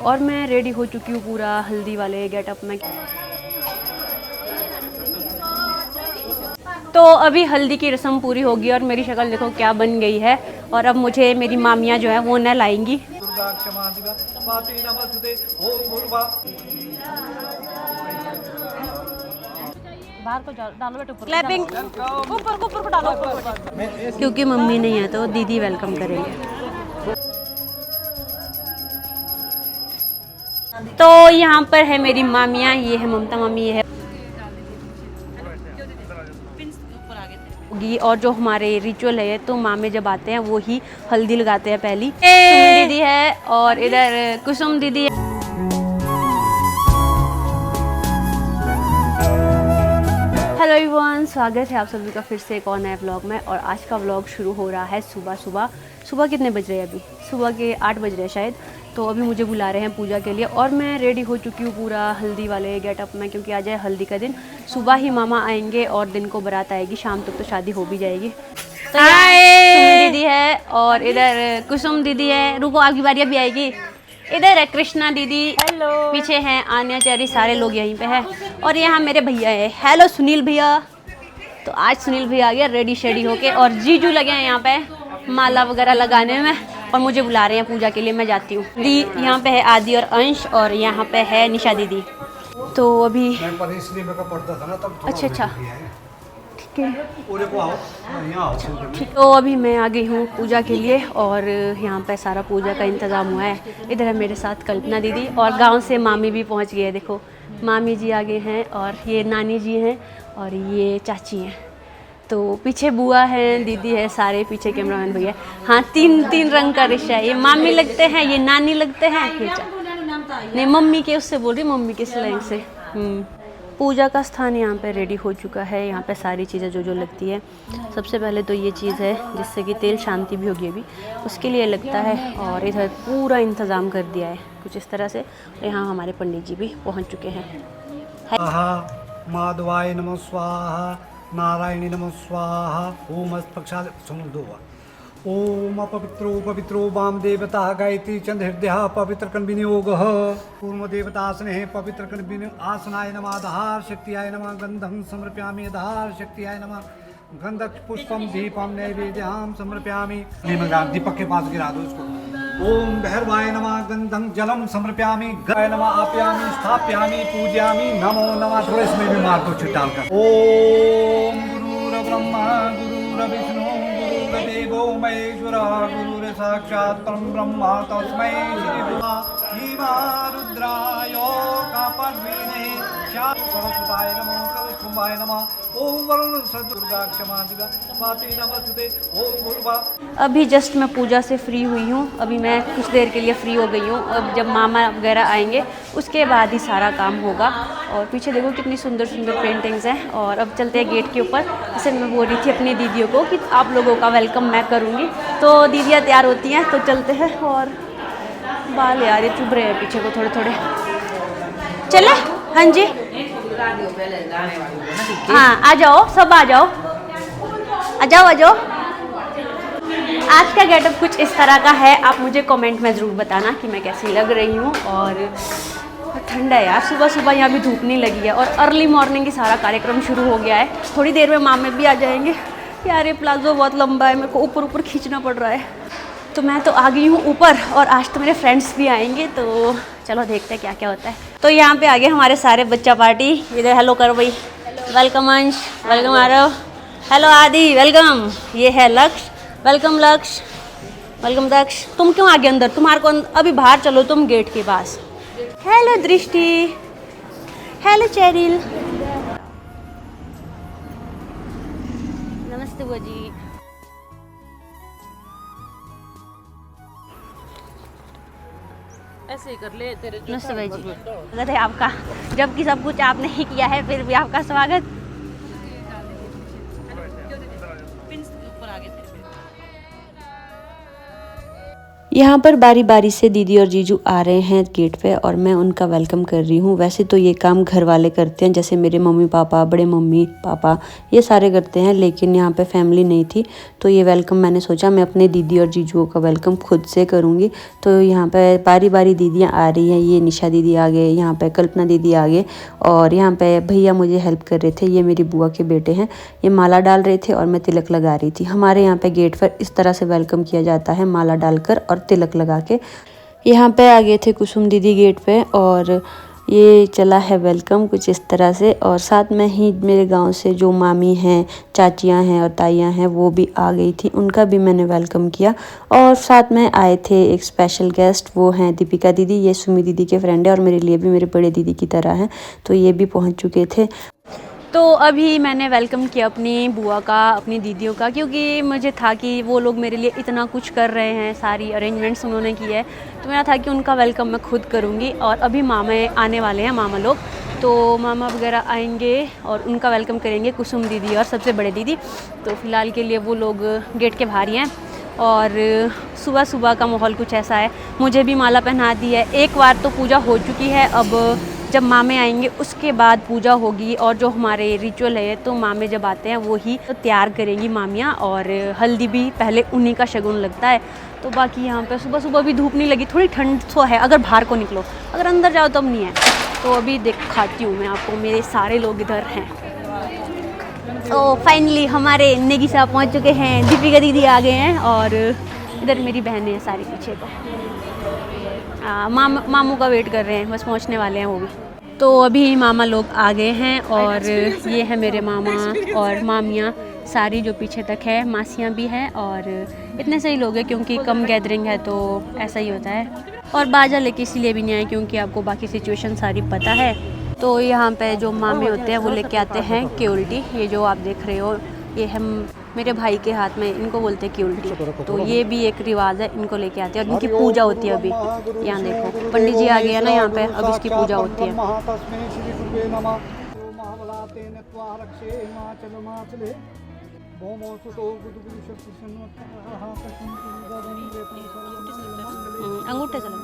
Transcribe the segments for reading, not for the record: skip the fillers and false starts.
और मैं रेडी हो चुकी हूँ पूरा हल्दी वाले गेटअप में। तो अभी हल्दी की रस्म पूरी होगी और मेरी शक्ल देखो क्या बन गई है। और अब मुझे मेरी मामियाँ जो है वो न लाएंगी। बाहर को डालो बेटे, क्लैपिंग ऊपर ऊपर को डालो, क्योंकि मम्मी नहीं है तो दीदी वेलकम करेंगे। तो यहाँ पर है मेरी मामियाँ, ये है ममता मामी, ये है और जो हमारे रिचुअल है तो मामे जब आते हैं वो ही हल्दी लगाते हैं पहली। दीदी है और इधर कुसुम दीदी है। हेलो एवरीवन, स्वागत है आप सभी का फिर से एक और नए व्लॉग में। और आज का व्लॉग शुरू हो रहा है सुबह कितने बज रहे हैं? अभी सुबह के 8 बज रहे हैं शायद। तो अभी मुझे बुला रहे हैं पूजा के लिए और मैं रेडी हो चुकी हूँ पूरा हल्दी वाले गेटअप में, क्योंकि आज है हल्दी का दिन। सुबह ही मामा आएंगे और दिन को बारात आएगी, शाम तक तो शादी हो भी जाएगी। तो सुमी दीदी है और इधर कुसुम दीदी है, रुको आपकी बारी अभी आएगी। इधर है कृष्णा दीदी, हेलो। पीछे हैं आन्या चेरी, सारे लोग यहीं पे हैं। और यहाँ मेरे भैया है, हेलो सुनील भैया। तो आज सुनील भैया आ गया रेडी शेडी होके और जीजू लगे हैं यहाँ पे माला वगैरह लगाने में और मुझे बुला रहे हैं पूजा के लिए। मैं जाती हूँ। दी यहाँ पे है आदि और अंश और यहाँ पे है निशा दीदी। तो अभी अच्छा ठीक है, तो अभी मैं आ गई हूँ पूजा के लिए और यहाँ पे सारा पूजा का इंतज़ाम हुआ है। इधर है मेरे साथ कल्पना दीदी और गांव से मामी भी पहुँच गई है। देखो मामी जी आ गए हैं और ये नानी जी हैं और ये चाची हैं। तो पीछे बुआ है, दीदी है, सारे पीछे कैमरामैन भैया। हाँ, तीन रंग का रिश्ता है। ये मामी लगते हैं, ये नानी लगते हैं, ये नहीं मम्मी के उससे बोल रही, मम्मी के स्लैंग से। पूजा का स्थान यहाँ पे रेडी हो चुका है। यहाँ पे सारी चीज़ें जो लगती है, सबसे पहले तो ये चीज़ है जिससे कि तेल शांति भी होगी अभी, उसके लिए लगता है। और इधर पूरा इंतज़ाम कर दिया है कुछ इस तरह से। यहाँ हमारे पंडित जी भी पहुँच चुके हैं। माधवाय नमः स्वाहा, नारायणी नमः स्वाहा। ओम पक्षा सुन दो। ओम पवित्रो वाम देवता गायत्री चंद्र हृदय पवित्र कन विनियोग। पूर्व देवता स्नेह पवित्र कन विनियोग। आसनाय नमः आधार शक्तियाय नमः। गंधं समर्पयामि आधार शक्तियाय नमः। गंधक पुष्पम दीपम नैवेद्यम समर्पयामि। दीपक के पास गिरा दो इसको। ओम भैरवाय नमः गंधं जलम समर्पयामि। गाय नमः आप्यामि स्थाप्यामि पूजयामि। नमो नमः। थोड़ा इसमें भी मार दो छिटाल कर। ओम गुरुर ब्रह्मा गुरुर विष्णु गुरुर्देवो महेश्वरा गुरुर साक्षात् परम ब्रह्म तस्मै श्री गुरुः रुद्राय कपर्दिने सरस्वताय नमः कलशकुंभाय नमः। ओम वरुण सद्दुर्गा क्षमा दिवा स्वाति नमस्ते। ओम गुरुवा। अभी जस्ट मैं पूजा से फ्री हुई हूँ। अभी मैं कुछ देर के लिए फ्री हो गई हूँ। अब जब मामा वगैरह आएंगे उसके बाद ही सारा काम होगा। और पीछे देखो कितनी सुंदर सुंदर पेंटिंग्स हैं। और अब चलते हैं गेट के ऊपर। जैसे मैं बोल रही थी अपनी दीदियों को कि आप लोगों का वेलकम मैं करूँगी, तो दीदियाँ तैयार होती हैं तो चलते हैं। और बाल यार ये चुभ रहे हैं पीछे को थोड़े थोड़े। चले? हाँ जी, हाँ आ जाओ, सब आ जाओ, आ जाओ आ जाओ। आज का गेटअप कुछ इस तरह का है। आप मुझे कमेंट में ज़रूर बताना कि मैं कैसी लग रही हूँ। और ठंडा है यार, सुबह सुबह यहाँ भी धूप नहीं लगी है और अर्ली मॉर्निंग की सारा कार्यक्रम शुरू हो गया है। थोड़ी देर में मामे भी आ जाएंगे। यार ये प्लाजो बहुत लंबा है, मेरे को ऊपर खींचना पड़ रहा है। तो मैं तो आ गई हूँ ऊपर और आज तो मेरे फ्रेंड्स भी आएंगे, तो चलो देखते हैं क्या क्या होता है। तो यहाँ पे आ गए हमारे सारे बच्चा पार्टी। इधर हेलो करो भाई, वेलकम अंश, वेलकम आरव, हेलो आदि, वेलकम। ये है लक्ष्य, वेलकम लक्ष्य, वेलकम दक्ष। तुम क्यों आगे अंदर? तुम्हारे को अभी बाहर चलो तुम गेट के पास। हेलो दृष्टि, हेलो चेरिल, नमस्ते बुआ जी। ऐसे ही कर ले तेरे जो नमस्ते भाई जी। स्वागत है आपका, जबकि सब कुछ आपने ही किया है फिर भी आपका स्वागत। यहाँ पर बारी बारी से दीदी और जीजू आ रहे हैं गेट पे और मैं उनका वेलकम कर रही हूँ। वैसे तो ये काम घर वाले करते हैं, जैसे मेरे मम्मी पापा, बड़े मम्मी पापा, ये सारे करते हैं, लेकिन यहाँ पे फैमिली नहीं थी तो ये वेलकम मैंने सोचा मैं अपने दीदी और जीजुओं का वेलकम खुद से करूँगी। तो यहाँ पे बारी बारी दीदियाँ आ रही हैं। ये निशा दीदी आ गए, यहाँ पे कल्पना दीदी आ गए और यहाँ पे भैया मुझे हेल्प कर रहे थे। ये मेरी बुआ के बेटे हैं, ये माला डाल रहे थे और मैं तिलक लगा रही थी। हमारे यहाँ पे गेट पर इस तरह से वेलकम किया जाता है, माला डालकर और तिलक लगा के। यहाँ पे आ गए थे कुसुम दीदी गेट पे और ये चला है वेलकम कुछ इस तरह से। और साथ में ही मेरे गांव से जो मामी हैं, चाचियां हैं और ताइयां हैं वो भी आ गई थी, उनका भी मैंने वेलकम किया। और साथ में आए थे एक स्पेशल गेस्ट, वो हैं दीपिका दीदी। ये सुमी दीदी के फ्रेंड है और मेरे लिए भी मेरे बड़े दीदी की तरह हैं, तो ये भी पहुँच चुके थे। तो अभी मैंने वेलकम किया अपनी बुआ का, अपनी दीदियों का, क्योंकि मुझे था कि वो लोग मेरे लिए इतना कुछ कर रहे हैं, सारी अरेंजमेंट्स उन्होंने की है, तो मेरा था कि उनका वेलकम मैं खुद करूँगी। और अभी मामा आने वाले हैं, मामा लोग, तो मामा वगैरह आएंगे और उनका वेलकम करेंगे कुसुम दीदी और सबसे बड़े दीदी। तो फ़िलहाल के लिए वो लोग गेट के बाहर ही हैं। और सुबह सुबह का माहौल कुछ ऐसा है, मुझे भी माला पहना दी है। एक बार तो पूजा हो चुकी है, अब जब मामे आएंगे उसके बाद पूजा होगी। और जो हमारे रिचुअल है, तो मामे जब आते हैं वो ही तो तैयार करेंगी मामियाँ, और हल्दी भी पहले उन्हीं का शगुन लगता है। तो बाकी यहाँ पे सुबह सुबह भी धूप नहीं लगी, थोड़ी ठंड तो है अगर बाहर को निकलो, अगर अंदर जाओ तब नहीं है। तो अभी दिखाती हूँ मैं आपको, मेरे सारे लोग इधर हैं। तो फाइनली हमारे नेगी साहब पहुँच चुके हैं, दीपिका दीदी आ गए हैं और इधर मेरी बहनें हैं सारी पीछे। तो मामू का वेट कर रहे हैं, बस पहुंचने वाले हैं वो भी। तो अभी मामा लोग आ गए हैं और ये है मेरे मामा और मामियाँ सारी जो पीछे तक है, मासियाँ भी हैं। और इतने सही लोग हैं क्योंकि कम गैदरिंग है तो ऐसा ही होता है। और बाजा लेके इसीलिए भी नहीं आए क्योंकि आपको बाकी सिचुएशन सारी पता है। तो यहाँ पे जो मामे होते हैं वो लेके आते हैं क्योल्टी, ये जो आप देख रहे हो ये हम मेरे भाई के हाथ में, इनको बोलते हैं क्योल्टी। तो ये भी एक रिवाज है, इनको लेके आते हैं और इनकी पूजा होती है। अभी यहाँ देखो पंडित जी आ गए हैं ना यहाँ पे, अब इसकी पूजा होती है। अंगूठे चलो।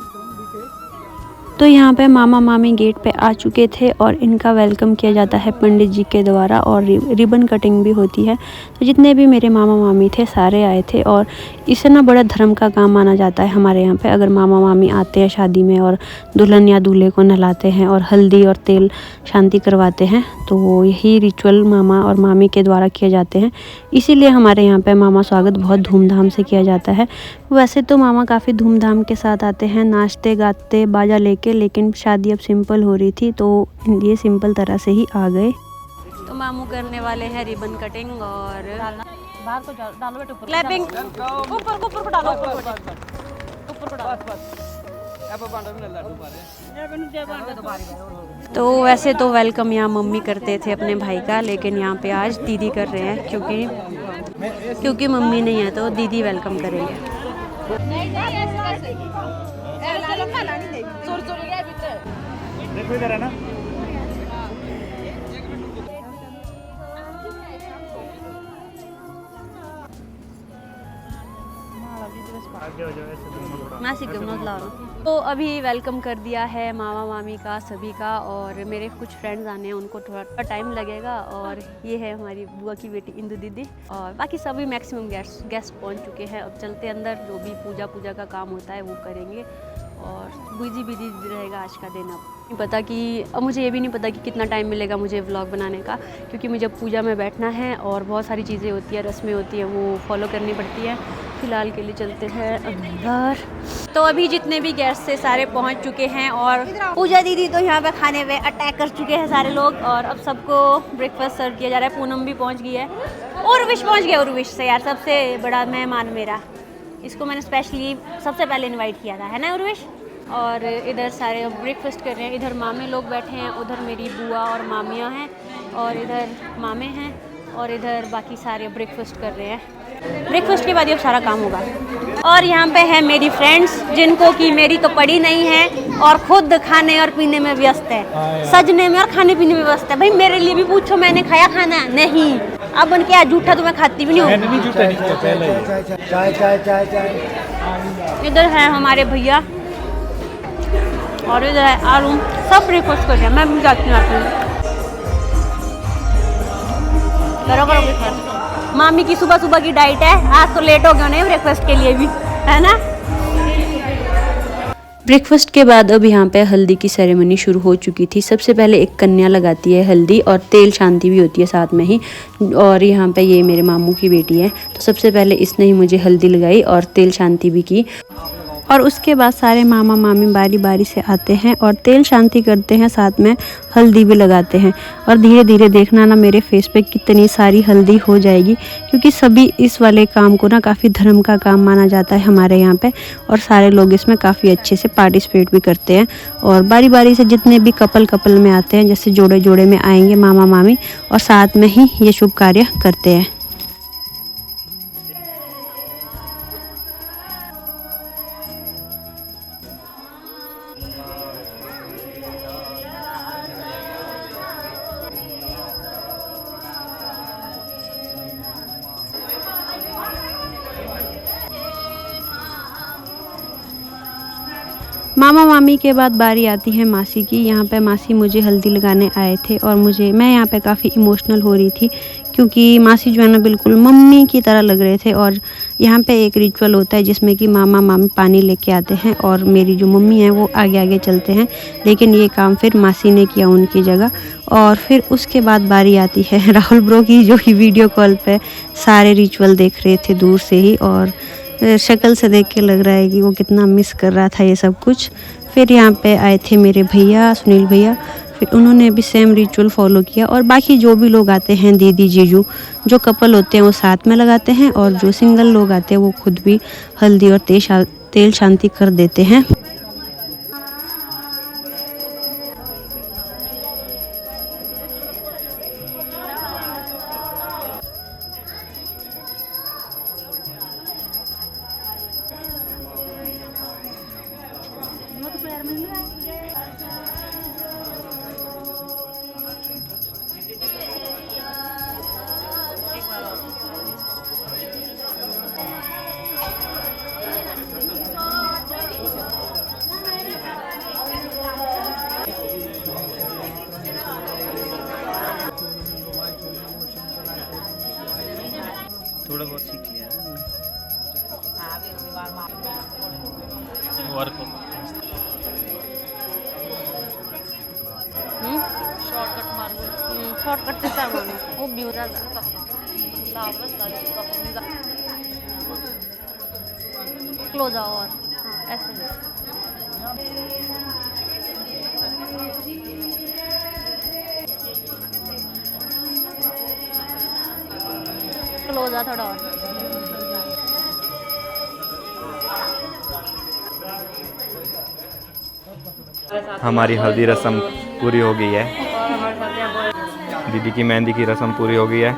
तो यहाँ पे मामा मामी गेट पे आ चुके थे और इनका वेलकम किया जाता है पंडित जी के द्वारा और रिबन कटिंग भी होती है। तो जितने भी मेरे मामा मामी थे सारे आए थे और इसे ना बड़ा धर्म का काम माना जाता है हमारे यहाँ पे। अगर मामा मामी आते हैं शादी में और दुल्हन या दूल्हे को नहलाते हैं और हल्दी और तेल शांति करवाते हैं, तो यही रिचुअल मामा और मामी के द्वारा किए जाते हैं। इसीलिए हमारे यहाँ पे मामा स्वागत बहुत धूमधाम से किया जाता है। वैसे तो मामा काफ़ी धूमधाम के साथ आते हैं, नाचते गाते बाजा लेके, लेकिन शादी अब सिंपल हो रही थी तो ये सिंपल तरह से ही आ गए। तो मामू करने वाले हैं रिबन कटिंग और बाहर को डालो बेटे, ऊपर क्लैपिंग, ऊपर ऊपर को डालो, ऊपर को डालो। तो वैसे तो वेलकम यहाँ मम्मी करते थे अपने भाई का, लेकिन यहाँ पे आज दीदी कर रहे हैं क्योंकि मम्मी नहीं है तो दीदी वेलकम करेंगे। देखो इधर है ना। तो अभी वेलकम कर दिया है मामा मामी का सभी का, और मेरे कुछ फ्रेंड्स आने हैं, उनको थोड़ा टाइम लगेगा। और ये है हमारी बुआ की बेटी इंदु दीदी, और बाकी सभी मैक्सिमम गेस्ट पहुंच चुके हैं। अब चलते अंदर, जो भी पूजा का काम होता है वो करेंगे और बिजी रहेगा आज का दिन। अब नहीं पता कि, अब मुझे ये भी नहीं पता कि कितना टाइम मिलेगा मुझे व्लॉग बनाने का, क्योंकि मुझे पूजा में बैठना है और बहुत सारी चीज़ें होती है, रस्में होती हैं, वो फॉलो करनी पड़ती है। फ़िलहाल के लिए चलते हैं अंदर। तो अभी जितने भी गेस्ट थे सारे पहुंच चुके हैं और पूजा दीदी तो यहाँ पे खाने पे अटैक कर चुके हैं सारे लोग, और अब सबको ब्रेकफास्ट सर्व किया जा रहा है। पूनम भी पहुँच गई है, उर्विश पहुँच गया। उर्विश से यार सबसे बड़ा मेहमान मेरा, इसको मैंने स्पेशली सबसे पहले इनवाइट किया था, है ना उर्विश। और इधर सारे ब्रेकफास्ट कर रहे हैं। इधर मामे लोग बैठे हैं, उधर मेरी बुआ और मामियाँ हैं, और इधर मामे हैं, और इधर बाकी सारे ब्रेकफास्ट कर रहे हैं। ब्रेकफास्ट के बाद ये सारा काम होगा। और यहाँ पे है मेरी फ्रेंड्स, जिनको कि मेरी तो पड़ी नहीं है और खुद खाने और पीने में व्यस्त है, सजने में और खाने पीने में व्यस्त है। भाई मेरे लिए भी पूछो, मैंने खाया खाना नहीं। अब बन के जूठा तो मैं खाती भी नहीं हूँ। चाय चाय चाय चाय। इधर है हमारे भैया और इधर है आलू, सब ब्रेकफास्ट कर रहे हैं। मैं भी जाती हूँ करो करो ब्रेकफास्ट। मामी की सुबह सुबह की डाइट है। आज तो लेट हो गया उन्हें ब्रेकफास्ट के लिए भी, है ना। ब्रेकफास्ट के बाद अब यहाँ पे हल्दी की सेरेमनी शुरू हो चुकी थी। सबसे पहले एक कन्या लगाती है हल्दी और तेल शांति भी होती है साथ में ही। और यहाँ पे ये मेरे मामू की बेटी है, तो सबसे पहले इसने ही मुझे हल्दी लगाई और तेल शांति भी की। और उसके बाद सारे मामा मामी बारी बारी से आते हैं और तेल शांति करते हैं, साथ में हल्दी भी लगाते हैं। और धीरे धीरे देखना ना मेरे फेस पे कितनी सारी हल्दी हो जाएगी, क्योंकि सभी इस वाले काम को ना काफ़ी धर्म का काम माना जाता है हमारे यहाँ पे। और सारे लोग इसमें काफ़ी अच्छे से पार्टिसिपेट भी करते हैं। और बारी बारी से जितने भी कपल में आते हैं, जैसे जोड़े जोड़े में आएंगे मामा मामी, और साथ में ही ये शुभ कार्य करते हैं। मामा मामी के बाद बारी आती है मासी की। यहाँ पे मासी मुझे हल्दी लगाने आए थे और मैं यहाँ पे काफ़ी इमोशनल हो रही थी, क्योंकि मासी जो है ना बिल्कुल मम्मी की तरह लग रहे थे। और यहाँ पे एक रिचुअल होता है जिसमें कि मामा मामी पानी लेके आते हैं और मेरी जो मम्मी है वो आगे आगे चलते हैं, लेकिन ये काम फिर मासी ने किया उनकी जगह। और फिर उसके बाद बारी आती है राहुल ब्रो की, जो कि वीडियो कॉल पे सारे रिचुअल देख रहे थे दूर से ही, और शक्ल से देख के लग रहा है कि वो कितना मिस कर रहा था ये सब कुछ। फिर यहाँ पे आए थे मेरे भैया सुनील भैया, फिर उन्होंने भी सेम रिचुअल फॉलो किया। और बाकी जो भी लोग आते हैं, दीदी जीजू, जो कपल होते हैं वो साथ में लगाते हैं, और जो सिंगल लोग आते हैं वो खुद भी हल्दी और तेल शांति कर देते हैं। थोड़ा बहुत सीख लिया है वर्क। शॉर्टकट से वो भी क्लोज आओ और हाँ ऐसे क्लोज आ थोड़ा और। हमारी हल्दी रस्म पूरी हो गई है। दीदी की मेहंदी की रस्म पूरी हो गई है।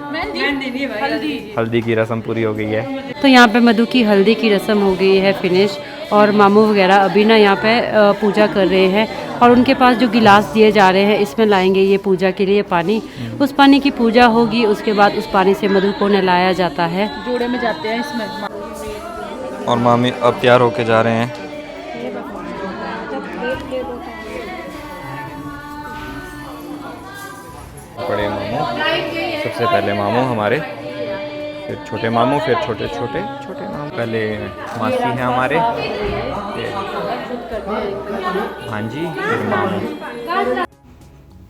हल्दी की रस्म पूरी हो गई है। तो यहाँ पे मधु की हल्दी की रस्म हो गई है फिनिश, और मामू वगैरह अभी ना यहाँ पे पूजा कर रहे हैं। और उनके पास जो गिलास दिए जा रहे हैं, इसमें लाएंगे ये पूजा के लिए पानी। उस पानी की पूजा होगी, उसके बाद उस पानी से मधु को नहलाया जाता है। जोड़े में जाते हैं इसमें। और मामी अब तैयार होके जा रहे हैं। बड़े मामू, सबसे पहले मामू हमारे, फिर छोटे मामू, फिर छोटे मामू, पहले मासी हैं हमारे, भांजी, फिर मामू।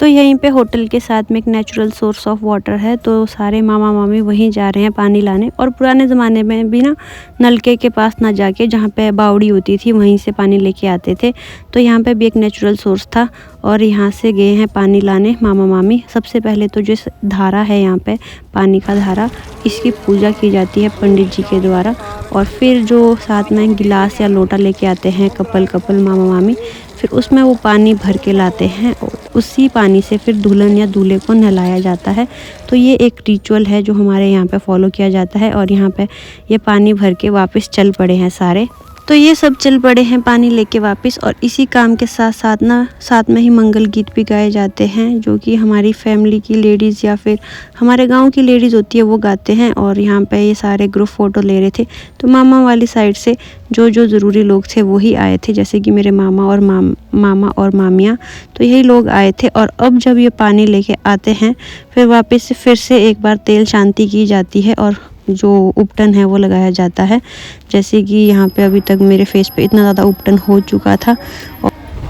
तो यहीं पे होटल के साथ में एक नेचुरल सोर्स ऑफ वाटर है, तो सारे मामा मामी वहीं जा रहे हैं पानी लाने। और पुराने ज़माने में भी ना नलके के पास ना जाके, जहाँ पे बावड़ी होती थी वहीं से पानी लेके आते थे। तो यहाँ पे भी एक नेचुरल सोर्स था और यहाँ से गए हैं पानी लाने मामा मामी। सबसे पहले तो जो धारा है यहाँ पे पानी का धारा, इसकी पूजा की जाती है पंडित जी के द्वारा। और फिर जो साथ में गिलास या लोटा लेके आते हैं कपल मामा मामी, फिर उसमें वो पानी भर के लाते हैं। उसी पानी से फिर दुल्हन या दूल्हे को नहलाया जाता है। तो ये एक रिचुअल है जो हमारे यहाँ पे फॉलो किया जाता है। और यहाँ पे ये पानी भर के वापस चल पड़े हैं सारे। तो ये सब चल पड़े हैं पानी लेके वापस, और इसी काम के साथ साथ में ही मंगल गीत भी गाए जाते हैं, जो कि हमारी फैमिली की लेडीज़ या फिर हमारे गांव की लेडीज़ होती है वो गाते हैं। और यहाँ पे ये सारे ग्रुप फ़ोटो ले रहे थे, तो मामा वाली साइड से जो ज़रूरी लोग थे वही आए थे, जैसे कि मेरे मामा और मामियाँ, तो यही लोग आए थे। और अब जब ये पानी लेके आते हैं फिर वापस फिर से एक बार तेल शांति की जाती है और जो उपटन है वो लगाया जाता है। जैसे कि यहाँ पे अभी तक मेरे फेस पे इतना ज़्यादा उपटन हो चुका था,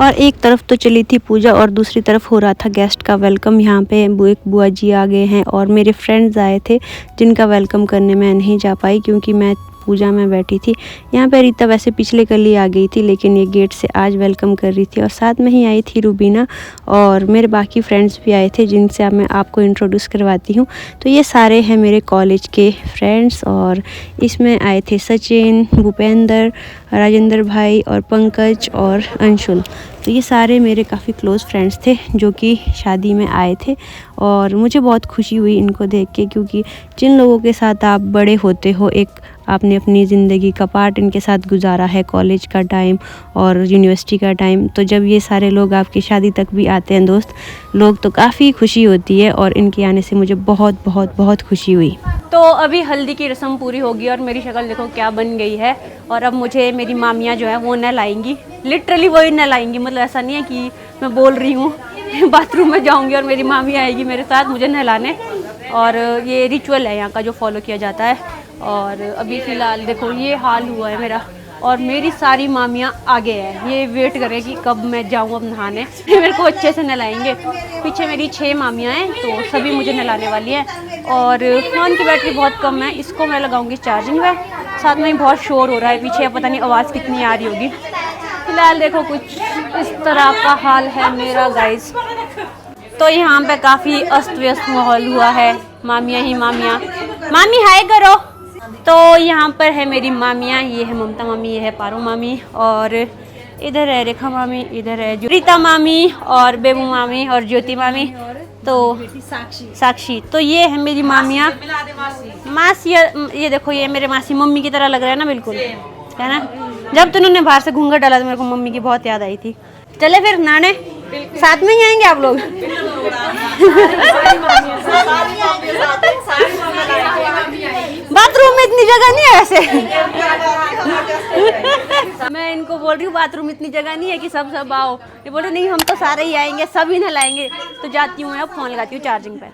और एक तरफ तो चली थी पूजा और दूसरी तरफ हो रहा था गेस्ट का वेलकम। यहाँ पे एक बुआ जी आ गए हैं और मेरे फ्रेंड्स आए थे, जिनका वेलकम करने मैं नहीं जा पाई क्योंकि मैं पूजा में बैठी थी। यहाँ पे रीता वैसे पिछले कल ही आ गई थी, लेकिन ये गेट से आज वेलकम कर रही थी। और साथ में ही आई थी रूबीना, और मेरे बाकी फ्रेंड्स भी आए थे जिनसे अब मैं आपको इंट्रोड्यूस करवाती हूँ। तो ये सारे हैं मेरे कॉलेज के फ्रेंड्स, और इसमें आए थे सचिन, भूपेंद्र, राजेंद्र भाई और पंकज और अंशुल। तो ये सारे मेरे काफ़ी क्लोज़ फ्रेंड्स थे जो कि शादी में आए थे, और मुझे बहुत खुशी हुई इनको देख के, क्योंकि जिन लोगों के साथ आप बड़े होते हो, एक आपने अपनी ज़िंदगी का पार्ट इनके साथ गुजारा है, कॉलेज का टाइम और यूनिवर्सिटी का टाइम, तो जब ये सारे लोग आपकी शादी तक भी आते हैं दोस्त लोग, तो काफ़ी खुशी होती है। और इनके आने से मुझे बहुत बहुत बहुत खुशी हुई। तो अभी हल्दी की रस्म पूरी होगी और मेरी शक्ल देखो क्या बन गई है। और अब मुझे मेरी मामियाँ जो है वो नहलाएंगी, लिटरली वही नहलाएंगी, मतलब ऐसा नहीं है कि मैं बोल रही हूँ। बाथरूम में जाऊँगी और मेरी मामी आएगी मेरे साथ मुझे नहलाने, और ये रिचुअल है यहाँ का जो फॉलो किया जाता है। और अभी फ़िलहाल देखो ये हाल हुआ है मेरा, और मेरी सारी मामियाँ आगे हैं, ये वेट कर रहे हैं कि कब मैं जाऊँ अब नहाने। मेरे को अच्छे से नहलाएंगे। पीछे मेरी 6 मामियाँ हैं, तो सभी मुझे नहलाने वाली हैं। और फ़ोन की बैटरी बहुत कम है, इसको मैं लगाऊंगी चार्जिंग में। साथ में ही बहुत शोर हो रहा है पीछे, पता नहीं आवाज़ कितनी आ रही होगी। फ़िलहाल देखो कुछ इस तरह का हाल है मेरा गाइस। तो यहाँ पे काफ़ी अस्त व्यस्त माहौल हुआ है, मामियाँ ही मामियाँ। मामी हाय करो। तो यहाँ पर है मेरी मामियाँ, ये है ममता मामी, ये है पारो मामी, और इधर है रेखा मामी, इधर है रीता मामी और बेबू मामी और ज्योति मामी, तो साक्षी। तो ये है मेरी मामियाँ। मासी ये देखो, ये मेरे मासी मम्मी की तरह लग रहा है ना, बिल्कुल है ना। जब तो उन्होंने बाहर से घूंघट डाला तो मेरे को मम्मी की बहुत याद आई थी। चले फिर नहाने, साथ में ही आएंगे आप लोग। बाथरूम में इतनी जगह नहीं है वैसे। मैं इनको बोल रही हूँ बाथरूम इतनी जगह नहीं है कि सब आओ। ये बोले नहीं हम तो सारे ही आएंगे, सब ही नहलाएंगे। तो जाती हूँ, अब फोन लगाती हूँ चार्जिंग पे।